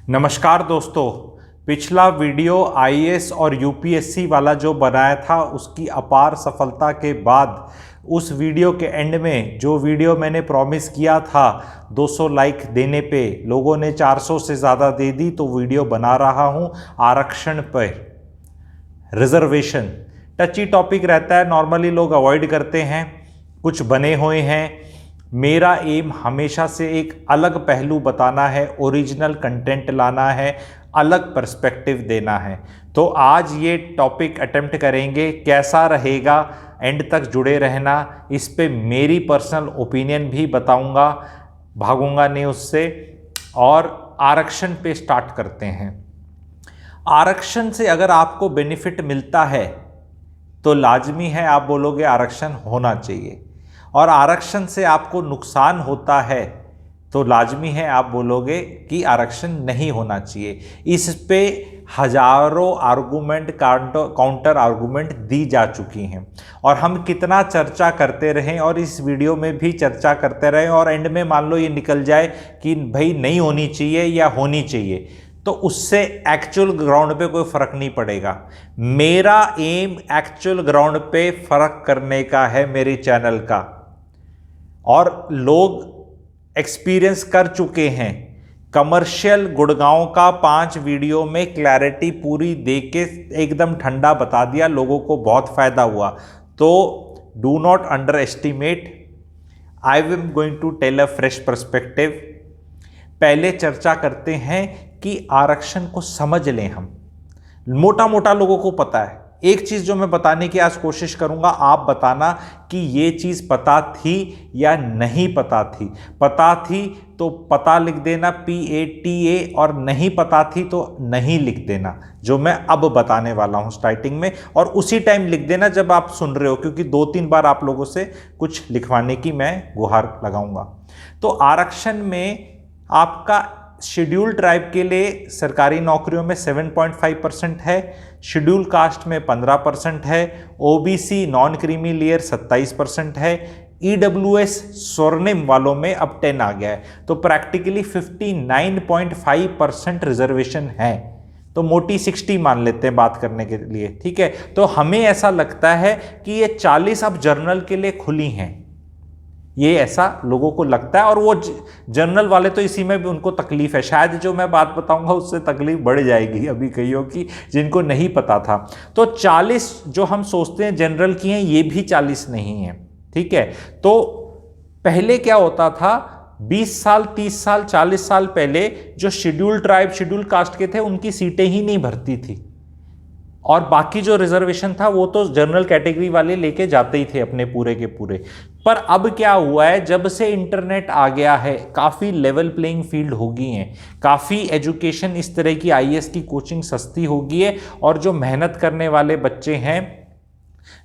नमस्कार दोस्तों। पिछला वीडियो आईएएस और यूपीएससी वाला जो बनाया था उसकी अपार सफलता के बाद उस वीडियो के एंड में जो वीडियो मैंने प्रॉमिस किया था 200 लाइक देने पे लोगों ने 400 से ज़्यादा दे दी, तो वीडियो बना रहा हूँ आरक्षण पर। रिजर्वेशन टची टॉपिक रहता है, नॉर्मली लोग अवॉइड करते हैं, कुछ बने हुए हैं। मेरा एम हमेशा से एक अलग पहलू बताना है, ओरिजिनल कंटेंट लाना है, अलग पर्सपेक्टिव देना है। तो आज ये टॉपिक अटेम्प्ट करेंगे, कैसा रहेगा एंड तक जुड़े रहना। इस पे मेरी पर्सनल ओपिनियन भी बताऊंगा, भागूंगा नहीं उससे। और आरक्षण पे स्टार्ट करते हैं। आरक्षण से अगर आपको बेनिफिट मिलता है तो लाजमी है आप बोलोगे आरक्षण होना चाहिए, और आरक्षण से आपको नुकसान होता है तो लाजमी है आप बोलोगे कि आरक्षण नहीं होना चाहिए। इस पे हजारों आर्गूमेंट, काउंटर आर्गूमेंट दी जा चुकी हैं और हम कितना चर्चा करते रहें और इस वीडियो में भी चर्चा करते रहें और एंड में मान लो ये निकल जाए कि भाई नहीं होनी चाहिए या होनी चाहिए, तो उससे एक्चुअल ग्राउंड पे कोई फ़र्क नहीं पड़ेगा। मेरा एम एक्चुअल ग्राउंड पे फ़र्क करने का है मेरे चैनल का, और लोग एक्सपीरियंस कर चुके हैं। कमर्शियल गुड़गांव का 5 वीडियो में क्लैरिटी पूरी दे के एकदम ठंडा बता दिया, लोगों को बहुत फ़ायदा हुआ। तो do not underestimate, I am going to tell a fresh perspective. पहले चर्चा करते हैं कि आरक्षण को समझ लें हम। मोटा मोटा लोगों को पता है। एक चीज़ जो मैं बताने की आज कोशिश करूंगा, आप बताना कि ये चीज़ पता थी या नहीं पता थी। पता थी तो पता लिख देना PATA, और नहीं पता थी तो नहीं लिख देना, जो मैं अब बताने वाला हूं स्टार्टिंग में। और उसी टाइम लिख देना जब आप सुन रहे हो, क्योंकि 2-3 बार आप लोगों से कुछ लिखवाने की मैं गुहार लगाऊंगा। तो आरक्षण में आपका शेड्यूल ट्राइब के लिए सरकारी नौकरियों में 7.5% है, शेड्यूल कास्ट में 15% है, OBC नॉन क्रीमी लेयर 27% है, EWS स्वर्णिम वालों में अब 10 आ गया है। तो प्रैक्टिकली 59.5% रिजर्वेशन है। तो मोटी 60 मान लेते हैं बात करने के लिए, ठीक है। तो हमें ऐसा लगता है कि ये 40 अब जर्नल के लिए खुली हैं, ये ऐसा लोगों को लगता है। और वो जनरल वाले तो इसी में भी उनको तकलीफ है, शायद जो मैं बात बताऊंगा उससे तकलीफ बढ़ जाएगी अभी कईयों की जिनको नहीं पता था। तो 40 जो हम सोचते हैं जनरल की हैं, ये भी 40 नहीं है, ठीक है। तो पहले क्या होता था, 20 साल 30 साल 40 साल पहले जो शेड्यूल ट्राइब शेड्यूल कास्ट के थे उनकी सीटें ही नहीं भरती थी, और बाकी जो रिजर्वेशन था वो तो जनरल कैटेगरी वाले लेके जाते ही थे अपने पूरे के पूरे। पर अब क्या हुआ है, जब से इंटरनेट आ गया है काफ़ी लेवल प्लेइंग फील्ड हो गई है, काफ़ी एजुकेशन इस तरह की आईएएस की कोचिंग सस्ती हो गई है, और जो मेहनत करने वाले बच्चे हैं,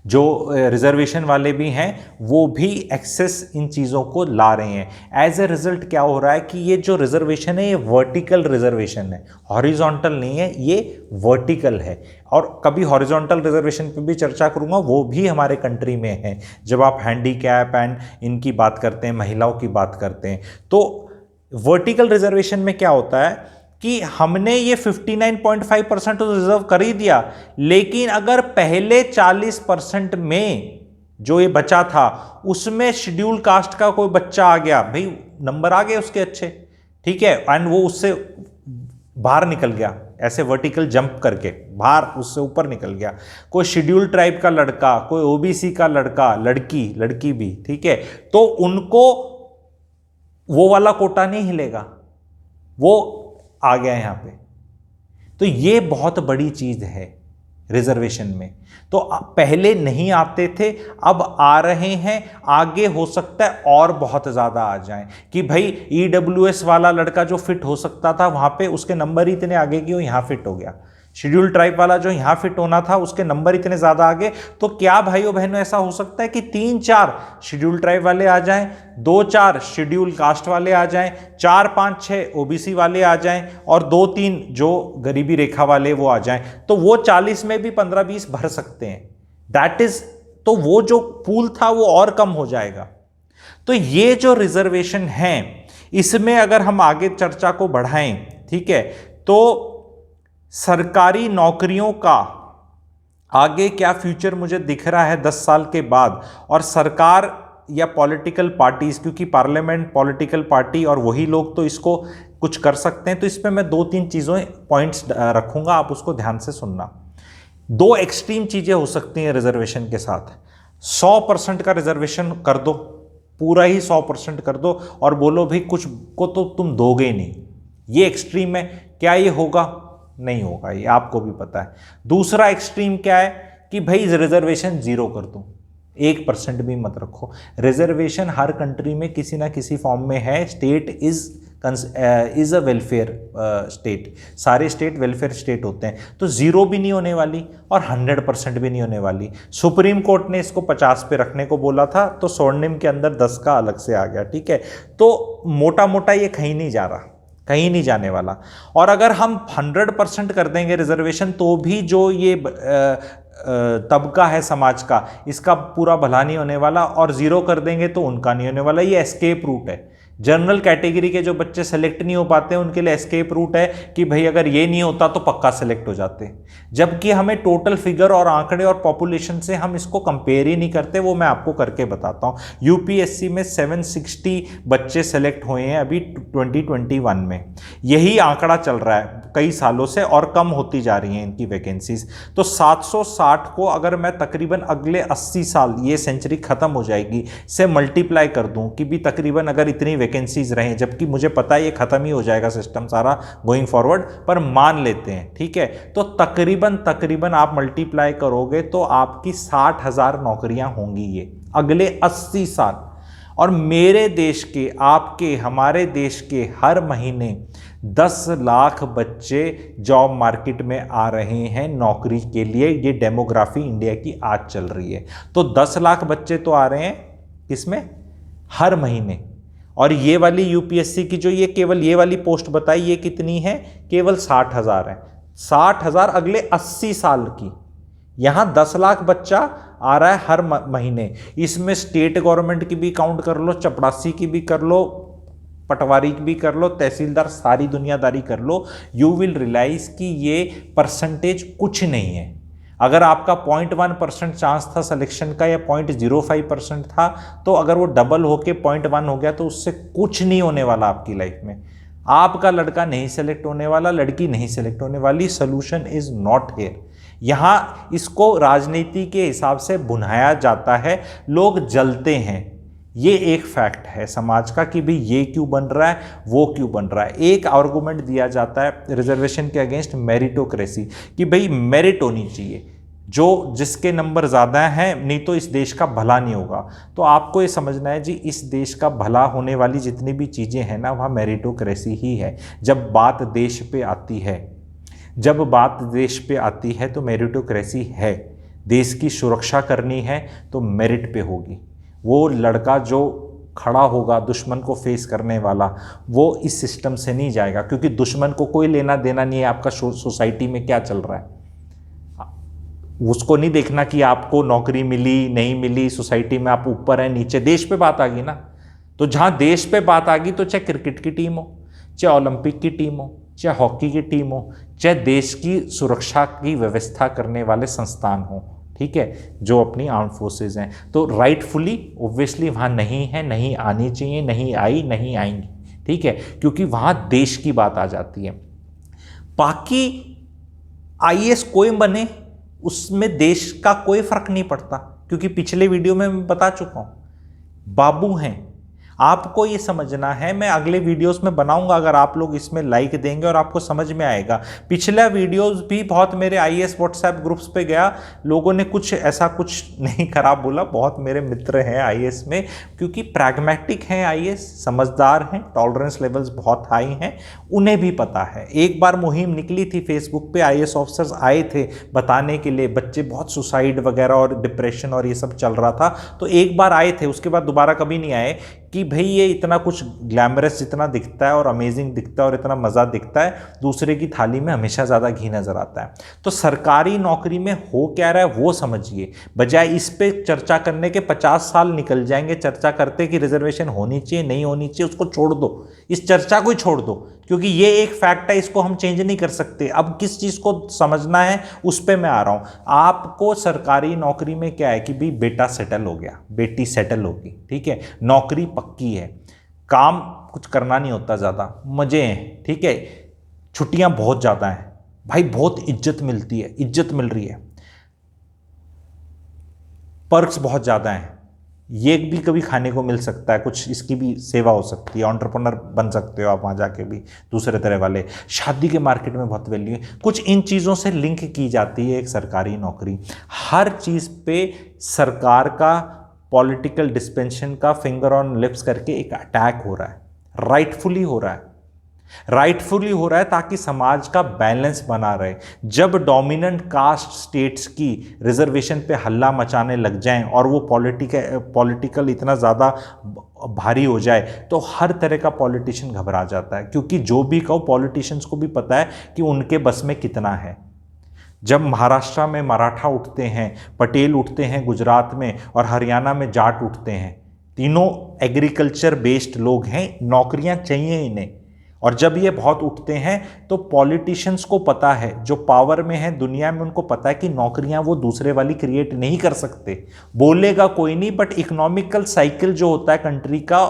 जो रिजर्वेशन वाले भी हैं, वो भी एक्सेस इन चीज़ों को ला रहे हैं। एज ए रिजल्ट क्या हो रहा है कि ये जो रिजर्वेशन है ये वर्टिकल रिजर्वेशन है, हॉरिजॉन्टल नहीं है, ये वर्टिकल है। और कभी हॉरिजॉन्टल रिजर्वेशन पे भी चर्चा करूंगा, वो भी हमारे कंट्री में है। जब आप हैंडीकैप एंड इनकी बात करते हैं, महिलाओं की बात करते हैं, तो वर्टिकल रिजर्वेशन में क्या होता है कि हमने ये 59.5% तो रिजर्व कर ही दिया, लेकिन अगर पहले 40% में जो ये बचा था उसमें शेड्यूल कास्ट का कोई बच्चा आ गया, भाई नंबर आ गए उसके अच्छे, ठीक है, एंड वो उससे बाहर निकल गया, ऐसे वर्टिकल जंप करके बाहर उससे ऊपर निकल गया, कोई शेड्यूल ट्राइब का लड़का, कोई OBC का लड़का, लड़की भी, ठीक है, तो उनको वो वाला कोटा नहीं हिलेगा, वो आ गया यहां पे। तो ये बहुत बड़ी चीज है रिजर्वेशन में। तो पहले नहीं आते थे, अब आ रहे हैं, आगे हो सकता है और बहुत ज्यादा आ जाएं कि भाई EWS वाला लड़का जो फिट हो सकता था वहां पे उसके नंबर ही इतने आगे कि वो यहां फिट हो गया, शेड्यूल ट्राइब वाला जो यहां फिट होना था उसके नंबर इतने ज्यादा आगे। तो क्या भाइयों बहनों ऐसा हो सकता है कि 3-4 शेड्यूल ट्राइब वाले आ जाएं, 2-4 शेड्यूल कास्ट वाले आ जाएं, 4-5-6 OBC वाले आ जाएं, और 2-3 जो गरीबी रेखा वाले वो आ जाएं, तो वो 40 में भी 15-20 भर सकते हैं। दैट इज, तो वो जो पूल था वो और कम हो जाएगा। तो ये जो रिजर्वेशन है इसमें अगर हम आगे चर्चा को बढ़ाएं, ठीक है। तो सरकारी नौकरियों का आगे क्या फ्यूचर मुझे दिख रहा है 10 साल के बाद, और सरकार या पॉलिटिकल पार्टीज, क्योंकि पार्लियामेंट पॉलिटिकल पार्टी और वही लोग तो इसको कुछ कर सकते हैं, तो इस पे मैं 2-3 चीज़ों पॉइंट्स रखूंगा, आप उसको ध्यान से सुनना। 2 एक्सट्रीम चीज़ें हो सकती हैं रिजर्वेशन के साथ। 100% का रिजर्वेशन कर दो, पूरा ही 100% कर दो, और बोलो भाई कुछ को तो तुम दोगे ही नहीं। ये एक्सट्रीम है। क्या ये होगा? नहीं होगा, ये आपको भी पता है। दूसरा एक्सट्रीम क्या है कि भाई रिजर्वेशन 0 कर दो, 1% भी मत रखो। रिजर्वेशन हर कंट्री में किसी ना किसी फॉर्म में है। State is a welfare state, सारे स्टेट वेलफेयर स्टेट होते हैं। तो 0 भी नहीं होने वाली और 100% भी नहीं होने वाली। सुप्रीम कोर्ट ने इसको 50 पे रखने को बोला था, तो स्वर्णिम के अंदर 10 का अलग से आ गया, ठीक है। तो मोटा मोटा ये कहीं नहीं जा रहा, कहीं नहीं जाने वाला। और अगर हम 100% कर देंगे रिजर्वेशन, तो भी जो ये तबका है समाज का, इसका पूरा भला नहीं होने वाला, और 0 कर देंगे तो उनका नहीं होने वाला। ये एस्केप रूट है। जनरल कैटेगरी के जो बच्चे सेलेक्ट नहीं हो पाते हैं उनके लिए एस्केप रूट है कि भाई अगर ये नहीं होता तो पक्का सेलेक्ट हो जाते। जबकि हमें टोटल फिगर और आंकड़े और पॉपुलेशन से हम इसको कंपेयर ही नहीं करते, वो मैं आपको करके बताता हूँ। यूपीएससी में 760 बच्चे सेलेक्ट हुए हैं अभी 2021 में। यही आंकड़ा चल रहा है कई सालों से, और कम होती जा रही हैं इनकी वैकेंसीज। तो 760 को अगर मैं तकरीबन अगले 80 साल, ये सेंचुरी खत्म हो जाएगी, से मल्टीप्लाई कर दूं कि भी तकरीबन अगर इतनी वैकेंसीज रहें, जबकि मुझे पता है ये खत्म ही हो जाएगा सिस्टम सारा गोइंग फॉरवर्ड, पर मान लेते हैं, ठीक है। तो तकरीबन आप मल्टीप्लाई करोगे तो आपकी 60,000 नौकरियां होंगी ये अगले 80 साल। और मेरे देश के, आपके, हमारे देश के हर महीने 10 लाख बच्चे जॉब मार्केट में आ रहे हैं नौकरी के लिए। ये डेमोग्राफी इंडिया की आज चल रही है। तो 10 लाख बच्चे तो आ रहे हैं किसमें? हर महीने। और ये वाली यूपीएससी की जो ये केवल ये वाली पोस्ट बताई, ये कितनी है? केवल 60,000 है। 60,000 अगले 80 साल की। यहां 10 लाख बच्चा आ रहा है हर महीने। इसमें स्टेट गवर्नमेंट की भी काउंट कर लो, चपरासी की भी कर लो, पटवारी की भी कर लो, तहसीलदार, सारी दुनियादारी कर लो, यू विल रियलाइज कि ये परसेंटेज कुछ नहीं है। अगर आपका 0.1% चांस था सिलेक्शन का या 0.05% था, तो अगर वो डबल होके 0.1 हो गया तो उससे कुछ नहीं होने वाला आपकी लाइफ में। आपका लड़का नहीं सेलेक्ट होने वाला, लड़की नहीं सेलेक्ट होने वाली। Solution is not here. यहाँ इसको राजनीति के हिसाब से भुनाया जाता है, लोग जलते हैं। ये एक फैक्ट है समाज का कि भाई ये क्यों बन रहा है, वो क्यों बन रहा है। एक आर्गुमेंट दिया जाता है रिजर्वेशन के अगेंस्ट, मेरिटोक्रेसी, कि भाई मेरिट होनी चाहिए, जो जिसके नंबर ज़्यादा हैं, नहीं तो इस देश का भला नहीं होगा। तो आपको ये समझना है जी, इस देश का भला होने वाली जितनी भी चीज़ें हैं ना, वहाँ मेरिटोक्रेसी ही है। जब बात देश पे आती है, जब बात देश पे आती है तो मेरिटोक्रेसी है। देश की सुरक्षा करनी है तो मेरिट पे होगी। वो लड़का जो खड़ा होगा दुश्मन को फेस करने वाला, वो इस सिस्टम से नहीं जाएगा, क्योंकि दुश्मन को कोई लेना देना नहीं है आपका सोसाइटी में क्या चल रहा है। उसको नहीं देखना कि आपको नौकरी मिली नहीं मिली, सोसाइटी में आप ऊपर है नीचे। देश पे बात आ गई ना, तो जहाँ देश पे बात आ गई, तो चाहे क्रिकेट की टीम हो, चाहे ओलंपिक की टीम हो, चाहे हॉकी की टीम हो, चाहे देश की सुरक्षा की व्यवस्था करने वाले संस्थान हो, ठीक है, जो अपनी आर्म फोर्सेज हैं, तो राइटफुली ऑब्वियसली वहाँ नहीं है, नहीं आनी चाहिए, नहीं आई, नहीं आएंगी, ठीक है, क्योंकि वहाँ देश की बात आ जाती है। बाकी आईएएस कोई बने, उसमें देश का कोई फर्क नहीं पड़ता, क्योंकि पिछले वीडियो में मैं बता चुका हूं, बाबू हैं। आपको ये समझना है, मैं अगले वीडियोस में बनाऊंगा, अगर आप लोग इसमें लाइक देंगे और आपको समझ में आएगा। पिछला वीडियोस भी बहुत मेरे आईएएस व्हाट्सएप ग्रुप्स पे गया, लोगों ने कुछ ऐसा कुछ नहीं खराब बोला। बहुत मेरे मित्र हैं आईएएस में, क्योंकि प्रैग्मेटिक हैं आईएएस, समझदार हैं, टॉलरेंस लेवल्स बहुत हाई हैं, उन्हें भी पता है। एक बार मुहिम निकली थी फेसबुक पे, आईएएस ऑफिसर्स आए थे बताने के लिए, बच्चे बहुत सुसाइड वगैरह और डिप्रेशन और ये सब चल रहा था, तो एक बार आए थे, उसके बाद दोबारा कभी नहीं आए, कि भाई ये इतना कुछ ग्लैमरस जितना दिखता है और अमेजिंग दिखता है और इतना मज़ा दिखता है, दूसरे की थाली में हमेशा ज़्यादा घी नज़र आता है। तो सरकारी नौकरी में हो क्या रहा है वो समझिए, बजाय इस पे चर्चा करने के 50 साल निकल जाएंगे चर्चा करते कि रिजर्वेशन होनी चाहिए नहीं होनी चाहिए। उसको छोड़ दो, इस चर्चा को ही छोड़ दो, क्योंकि ये एक फैक्ट है, इसको हम चेंज नहीं कर सकते। अब किस चीज़ को समझना है उस पर मैं आ रहा हूँ। आपको सरकारी नौकरी में क्या है कि भाई बेटा सेटल हो गया, बेटी सेटल होगी, ठीक है, नौकरी पक्की है, काम कुछ करना नहीं होता, ज़्यादा मज़े हैं, ठीक है, छुट्टियाँ बहुत ज़्यादा हैं, भाई बहुत इज्जत मिलती है, इज्जत मिल रही है, पर्क्स बहुत ज़्यादा हैं, ये भी कभी खाने को मिल सकता है, कुछ इसकी भी सेवा हो सकती है, एंटरप्रेन्योर बन सकते हो आप वहाँ जाके भी, दूसरे तरह वाले, शादी के मार्केट में बहुत वैल्यू है, कुछ इन चीज़ों से लिंक की जाती है एक सरकारी नौकरी। हर चीज़ पे सरकार का पॉलिटिकल डिस्पेंशन का फिंगर ऑन लिप्स करके एक अटैक हो रहा है, राइटफुली हो रहा है, राइटफुली हो रहा है ताकि समाज का बैलेंस बना रहे। जब डोमिनेंट कास्ट स्टेट्स की रिजर्वेशन पे हल्ला मचाने लग जाएं और वो पॉलिटिकल इतना ज़्यादा भारी हो जाए तो हर तरह का पॉलिटिशियन घबरा जाता है, क्योंकि जो भी कहो पॉलिटिशियंस को भी पता है कि उनके बस में कितना है। जब महाराष्ट्र में मराठा उठते हैं, पटेल उठते हैं गुजरात में, और हरियाणा में जाट उठते हैं, तीनों एग्रीकल्चर बेस्ड लोग हैं, नौकरियां चाहिए इन्हें, और जब ये बहुत उठते हैं तो पॉलिटिशियंस को पता है, जो पावर में है दुनिया में, उनको पता है कि नौकरियां वो दूसरे वाली क्रिएट नहीं कर सकते, बोलेगा कोई नहीं, बट इकोनॉमिकल साइकिल जो होता है कंट्री का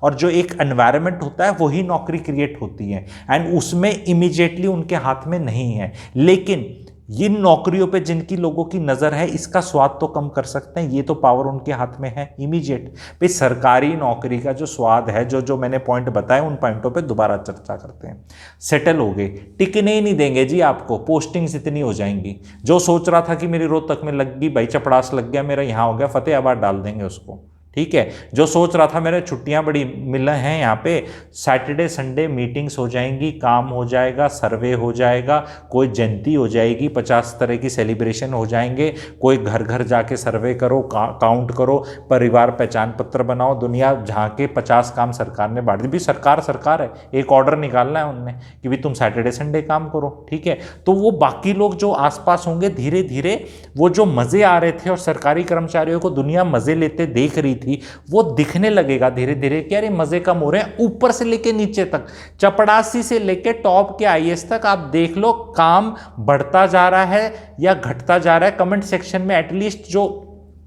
और जो एक एनवायरनमेंट होता है वही नौकरी क्रिएट होती है, एंड उसमें इमीडिएटली उनके हाथ में नहीं है। लेकिन इन नौकरियों पे जिनकी लोगों की नज़र है, इसका स्वाद तो कम कर सकते हैं, ये तो पावर उनके हाथ में है इमीडिएट। पे सरकारी नौकरी का जो स्वाद है, जो मैंने पॉइंट बताए, उन पॉइंटों पे दोबारा चर्चा करते हैं। सेटल हो गए, टिकने ही नहीं देंगे जी आपको, पोस्टिंग्स इतनी हो जाएंगी। जो सोच रहा था कि मेरी रोहतक में लग गई, भाई चपड़ास लग गया मेरा, यहाँ हो गया, फतेहाबाद डाल देंगे उसको, ठीक है। जो सोच रहा था मेरे छुट्टियां बड़ी मिल हैं यहाँ पे, सैटरडे संडे मीटिंग्स हो जाएंगी, काम हो जाएगा, सर्वे हो जाएगा, कोई जयंती हो जाएगी, 50 तरह की सेलिब्रेशन हो जाएंगे, कोई घर घर जाके सर्वे करो, काउंट करो, परिवार पहचान पत्र बनाओ, दुनिया झांके, 50 काम सरकार ने बांट दी। भी सरकार है, एक ऑर्डर निकालना है उनने कि भी तुम सैटरडे संडे काम करो, ठीक है। तो वो बाकी लोग जो आसपास होंगे, धीरे धीरे वो जो मज़े आ रहे थे और सरकारी कर्मचारियों को दुनिया मज़े लेते देख रही थी, वो दिखने लगेगा धीरे धीरे कि यार ये मजे कम हो रहे हैं। ऊपर से लेके नीचे तक, चपड़ासी से लेके टॉप के आईएएस तक आप देख लो, काम बढ़ता जा रहा है या घटता जा रहा है। कमेंट सेक्शन में एटलीस्ट जो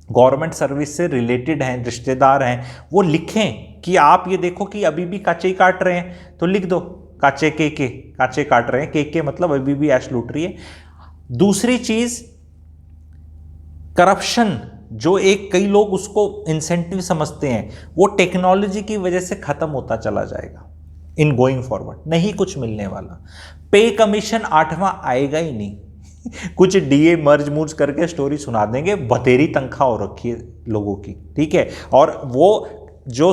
गवर्नमेंट सर्विस से रिलेटेड हैं, रिश्तेदार हैं, वो लिखें कि आप ये देखो कि अभी भी काचे काट रहे हैं, तो लिख दो काचे काचे काट रहे हैं, के मतलब अभी भी ऐश लूट रही है। दूसरी चीज, करप्शन, जो एक कई लोग उसको इंसेंटिव समझते हैं, वो टेक्नोलॉजी की वजह से खत्म होता चला जाएगा इन गोइंग फॉरवर्ड, नहीं कुछ मिलने वाला। पे कमीशन 8वां आएगा ही नहीं कुछ डीए मर्ज मुर्ज करके स्टोरी सुना देंगे, बतेरी तनख्वाह हो रखी है लोगों की, ठीक है। और वो जो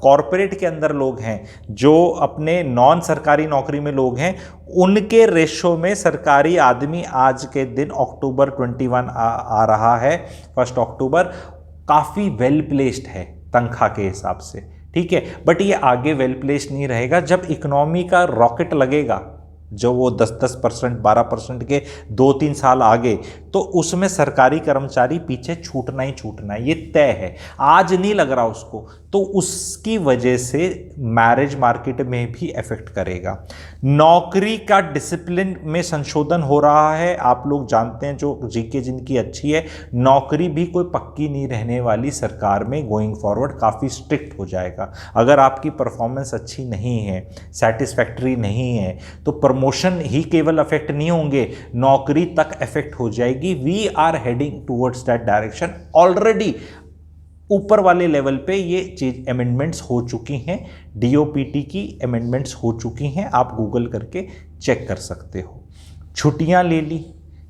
कॉरपोरेट के अंदर लोग हैं, जो अपने नॉन सरकारी नौकरी में लोग हैं, उनके रेशो में सरकारी आदमी आज के दिन अक्टूबर 21 आ रहा है, 1 अक्टूबर, काफ़ी वेल प्लेस्ड है तनख्वाह के हिसाब से, ठीक है। बट ये आगे वेल प्लेस्ड नहीं रहेगा। जब इकोनॉमी का रॉकेट लगेगा, जो वो 10% 12% के 2-3 साल आगे, तो उसमें सरकारी कर्मचारी पीछे छूटना ही छूटना है, ये तय है। आज नहीं लग रहा उसको, तो उसकी वजह से मैरिज मार्केट में भी इफेक्ट करेगा। नौकरी का डिसिप्लिन में संशोधन हो रहा है। आप लोग जानते हैं, जो जीके जिनकी अच्छी है, नौकरी भी कोई पक्की नहीं रहने वाली सरकार में, गोइंग फॉरवर्ड काफ़ी स्ट्रिक्ट हो जाएगा। अगर आपकी परफॉर्मेंस अच्छी नहीं है, सेटिस्फैक्ट्री नहीं है, तो प्रमोशन ही केवल अफेक्ट नहीं होंगे, नौकरी तक इफेक्ट हो जाएगी। We are heading towards that direction. Already ऊपर वाले लेवल पे ये चीज अमेंडमेंट्स हो चुकी हैं, डीओपीटी की अमेंडमेंट्स हो चुकी हैं, आप गूगल करके चेक कर सकते हो। छुट्टियां ले ली,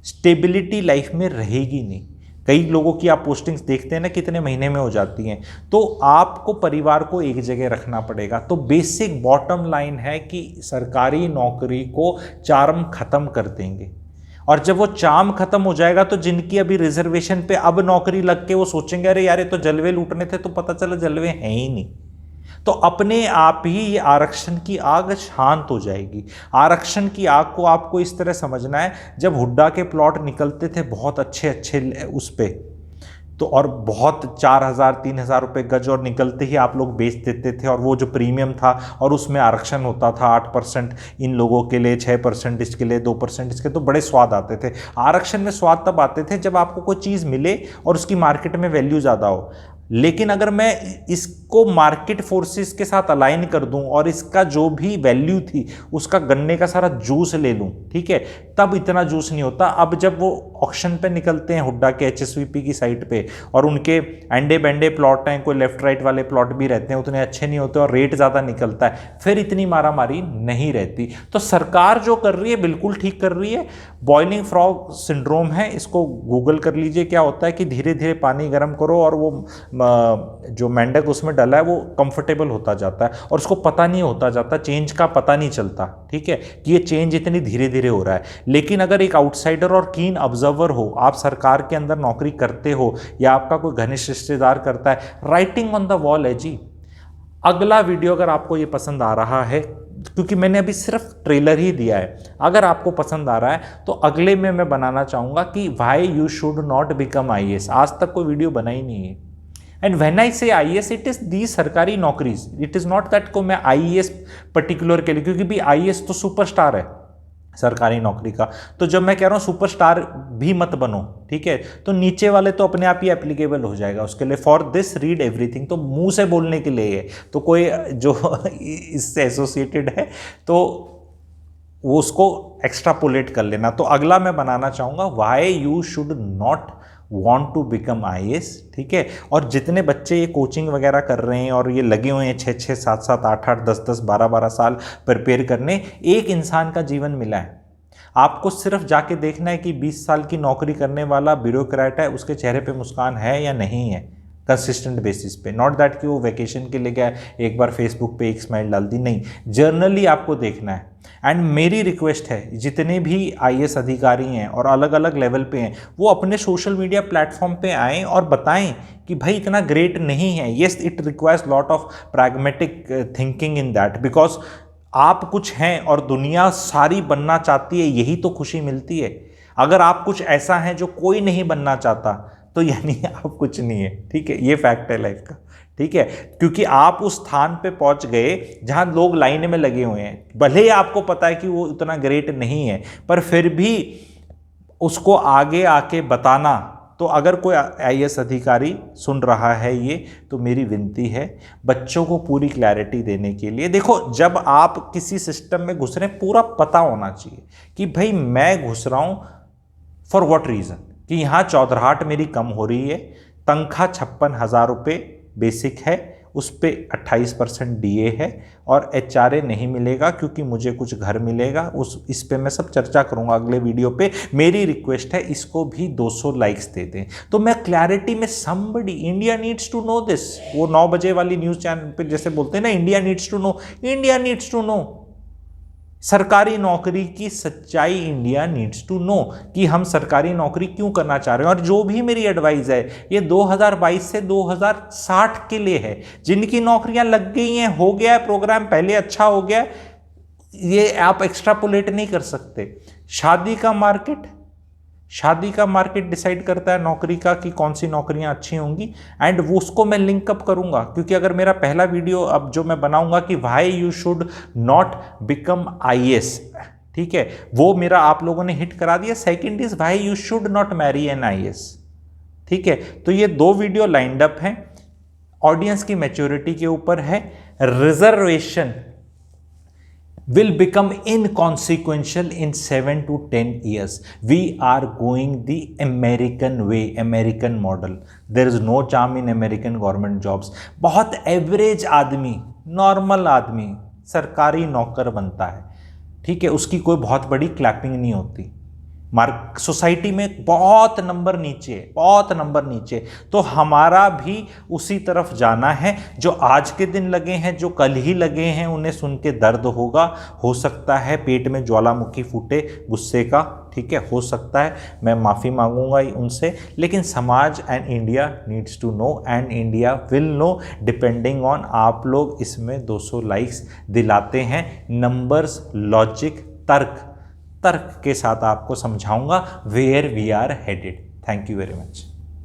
स्टेबिलिटी लाइफ में रहेगी नहीं। कई लोगों की आप पोस्टिंग्स देखते हैं ना, कितने महीने में हो जाती हैं, तो आपको परिवार को एक जगह रखना पड़ेगा। तो बेसिक बॉटम लाइन है कि सरकारी नौकरी को चार्म खत्म कर देंगे, और जब वो चार्म खत्म हो जाएगा तो जिनकी अभी रिजर्वेशन पे अब नौकरी लग के वो सोचेंगे अरे यार ये तो जलवे लूटने थे, तो पता चला जलवे हैं ही नहीं, तो अपने आप ही ये आरक्षण की आग शांत हो जाएगी। आरक्षण की आग को आपको इस तरह समझना है, जब हुड्डा के प्लॉट निकलते थे बहुत अच्छे अच्छे उस पे, तो और बहुत 4,000 3,000 रुपये गज और निकलते ही आप लोग बेच देते थे, और वो जो प्रीमियम था और उसमें आरक्षण होता था 8% इन लोगों के लिए, 6% इसके लिए, 2% इसके, तो बड़े स्वाद आते थे। आरक्षण में स्वाद तब आते थे जब आपको कोई चीज़ मिले और उसकी मार्केट में वैल्यू ज़्यादा हो। लेकिन अगर मैं इसको मार्केट फोर्सेस के साथ अलाइन कर दूं और इसका जो भी वैल्यू थी उसका गन्ने का सारा जूस ले लूं, ठीक है, तब इतना जूस नहीं होता। अब जब वो ऑक्शन पे निकलते हैं हुड्डा के HSVP की साइट पे, और उनके अंडे बेंडे प्लॉट हैं, कोई लेफ्ट राइट वाले प्लॉट भी रहते हैं, उतने अच्छे नहीं होते और रेट ज़्यादा निकलता है, फिर इतनी मारामारी नहीं रहती। तो सरकार जो कर रही है बिल्कुल ठीक कर रही है। बॉइलिंग फ्रॉग सिंड्रोम है, इसको गूगल कर लीजिए। क्या होता है कि धीरे धीरे पानी गर्म करो और वो जो मेंढक उसमें डला है वो कंफर्टेबल होता जाता है और उसको पता नहीं होता जाता, चेंज का पता नहीं चलता, ठीक है, कि ये चेंज इतनी धीरे धीरे हो रहा है। लेकिन अगर एक आउटसाइडर और कीन ऑब्जर्वर हो, आप सरकार के अंदर नौकरी करते हो या आपका कोई घनिष्ठ रिश्तेदार करता है, राइटिंग ऑन द वॉल है जी। अगला वीडियो अगर आपको ये पसंद आ रहा है, क्योंकि मैंने अभी सिर्फ ट्रेलर ही दिया है, अगर आपको पसंद आ रहा है तो अगले में मैं बनाना चाहूँगा कि why you should not become IAS। आज तक कोई वीडियो बना ही नहीं है। एंड व्हेन आई से IAS, इट इज़ दी सरकारी नौकरीज, इट इज़ नॉट दैट को मैं IAS पर्टिकुलर के लिए, क्योंकि भी IAS तो सुपरस्टार है सरकारी नौकरी का। तो जब मैं कह रहा हूँ सुपरस्टार भी मत बनो, ठीक है, तो नीचे वाले तो अपने आप ही एप्लीकेबल हो जाएगा उसके लिए। फॉर दिस रीड एवरीथिंग, तो मुंह से बोलने के लिए है, तो कोई जो इससे एसोसिएटेड है तो वो उसको एक्स्ट्रापोलेट कर लेना। तो अगला मैं बनाना चाहूँगा why you should not want to become IAS, ठीक है। और जितने बच्चे ये कोचिंग वगैरह कर रहे हैं और ये लगे हुए हैं 6-6, 7-7, 8-8, 10-10, 12-12 साल प्रिपेयर करने, एक इंसान का जीवन मिला है। आपको सिर्फ जाके देखना है कि 20 साल की नौकरी करने वाला ब्यूरोक्रेट है, उसके चेहरे पे मुस्कान है या नहीं है कंसिस्टेंट बेसिस पे। नॉट दैट कि वो वैकेशन के लिए गया, एक बार फेसबुक पे एक स्माइल डाल दी, नहीं, जर्नली आपको देखना है। एंड मेरी रिक्वेस्ट है, जितने भी IAS अधिकारी हैं और अलग अलग लेवल पे हैं, वो अपने सोशल मीडिया प्लेटफॉर्म पे आएँ और बताएं कि भाई इतना ग्रेट नहीं है। Yes, it requires lot of pragmatic thinking in that, because आप कुछ हैं और दुनिया सारी बनना चाहती है, यही तो खुशी मिलती है। अगर आप कुछ ऐसा हैं जो कोई नहीं बनना चाहता, तो यानी आप कुछ नहीं है, ठीक है, ये फैक्ट है लाइफ का, ठीक है। क्योंकि आप उस स्थान पे पहुंच गए जहां लोग लाइन में लगे हुए हैं, भले ही आपको पता है कि वो उतना ग्रेट नहीं है, पर फिर भी उसको आगे आके बताना। तो अगर कोई IAS अधिकारी सुन रहा है ये, तो मेरी विनती है बच्चों को पूरी क्लैरिटी देने के लिए। देखो, जब आप किसी सिस्टम में घुस रहे हैं, पूरा पता होना चाहिए कि भाई मैं घुस रहा हूं फॉर व्हाट रीज़न, कि यहाँ चौधराहट मेरी कम हो रही है, तनख्वाह 56,000 रुपये बेसिक है, उस पर 28% DA है और HRA नहीं मिलेगा क्योंकि मुझे कुछ घर मिलेगा। इस पे मैं सब चर्चा करूंगा अगले वीडियो पे। मेरी रिक्वेस्ट है इसको भी 200 लाइक्स दे दें, तो मैं क्लैरिटी में somebody, India needs to know this. वो 9 बजे वाली न्यूज़ चैनल पे जैसे बोलते हैं ना, India needs to know, India needs to know सरकारी नौकरी की सच्चाई। इंडिया नीड्स टू नो कि हम सरकारी नौकरी क्यों करना चाह रहे हैं। और जो भी मेरी एडवाइस है ये 2022 से 2060 के लिए है, जिनकी नौकरियां लग गई हैं, हो गया है प्रोग्राम, पहले अच्छा हो गया, ये आप एक्स्ट्रापोलेट नहीं कर सकते। शादी का मार्केट डिसाइड करता है नौकरी का कि कौन सी नौकरियां अच्छी होंगी, एंड वो उसको मैं लिंकअप करूंगा। क्योंकि अगर मेरा पहला वीडियो अब जो मैं बनाऊंगा कि why you should not become IAS, ठीक है, वो मेरा आप लोगों ने हिट करा दिया। Second is why you should not marry an IAS, ठीक है। तो ये 2 वीडियो लाइंड अप हैं, ऑडियंस की मैच्योरिटी के ऊपर है। Reservation will become inconsequential in 7 to 10 years. We are going the American way, American model. There is no charm in American government jobs. बहुत एवरेज आदमी, नॉर्मल आदमी सरकारी नौकर बनता है, ठीक है, उसकी कोई बहुत बड़ी क्लैपिंग नहीं होती। सोसाइटी में बहुत नंबर नीचे। तो हमारा भी उसी तरफ जाना है। जो आज के दिन लगे हैं, जो कल ही लगे हैं, उन्हें सुन के दर्द होगा, हो सकता है पेट में ज्वालामुखी फूटे गुस्से का, ठीक है, हो सकता है, मैं माफ़ी मांगूंगा उनसे। लेकिन समाज and India needs to know, and India will know depending on आप लोग इसमें 200 लाइक्स दिलाते हैं। नंबर्स, लॉजिक, तर्क के साथ आपको समझाऊंगा where we are headed. Thank you very much.